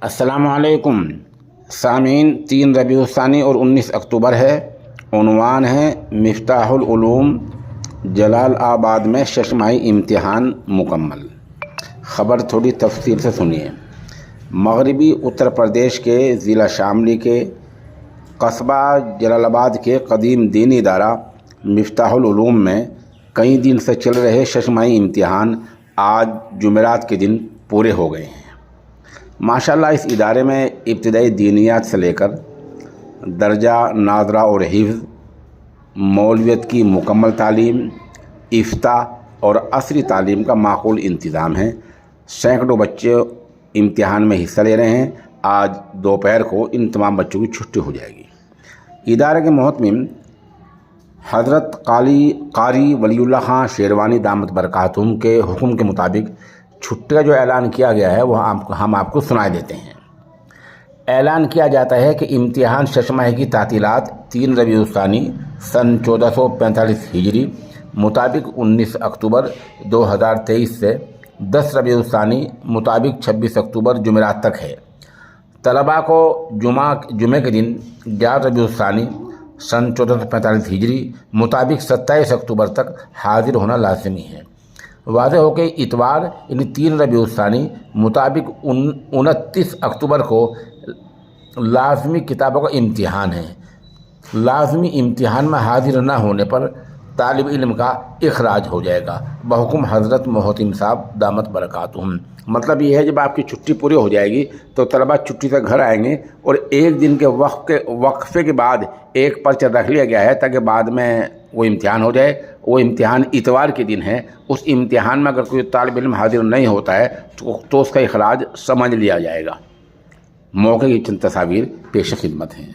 السلام علیکم سامعین، 3 ربیع الثانی اور 19 اکتوبر ہے۔ عنوان ہے مفتاح العلوم جلال آباد میں ششماہی امتحان مکمل۔ خبر تھوڑی تفصیل سے سنیے۔ مغربی اتر پردیش کے ضلع شاملی کے قصبہ جلال آباد کے قدیم دینی ادارہ مفتاح العلوم میں کئی دن سے چل رہے ششماہی امتحان آج جمعرات کے دن پورے ہو گئے ہیں۔ ماشاءاللہ اس ادارے میں ابتدائی دینیات سے لے کر درجہ ناظرہ اور حفظ، مولویت کی مکمل تعلیم، افتاء اور عصری تعلیم کا معقول انتظام ہے۔ سینکڑوں بچے امتحان میں حصہ لے رہے ہیں۔ آج دوپہر کو ان تمام بچوں کی چھٹی ہو جائے گی۔ ادارے کے محتمم حضرت قاری ولی اللہ خان شیروانی دامت برکاتہم کے حکم کے مطابق چھٹی کا جو اعلان کیا گیا ہے وہ ہم آپ کو سنا دیتے ہیں۔ اعلان کیا جاتا ہے کہ امتحان ششماہی کی تعطیلات 3 ربیع الثانی سن 1445 ہجری مطابق 19 اکتوبر 2023 سے 10 ربیع الثانی مطابق 26 اکتوبر جمعرات تک ہے۔ طلباء کو جمعے کے دن 11 ربیع الثانی سن 1445 ہجری مطابق 27 اکتوبر تک حاضر ہونا لازمی ہے۔ واضح ہو کہ اتوار یعنی 3 ربیع الثانی مطابق 29 اکتوبر کو لازمی کتابوں کا امتحان ہے۔ لازمی امتحان میں حاضر نہ ہونے پر طالب علم کا اخراج ہو جائے گا بحکم حضرت محتمم صاحب دامت برکاتہم۔ مطلب یہ ہے جب آپ کی چھٹی پوری ہو جائے گی تو طلباء چھٹی سے گھر آئیں گے اور ایک دن کے وقفے کے بعد ایک پرچہ رکھ لیا گیا ہے تاکہ بعد میں وہ امتحان ہو جائے۔ وہ امتحان اتوار کے دن ہے۔ اس امتحان میں اگر کوئی طالب علم حاضر نہیں ہوتا ہے تو اس کا اخراج سمجھ لیا جائے گا۔ موقع کی چند تصاویر پیش خدمت ہیں۔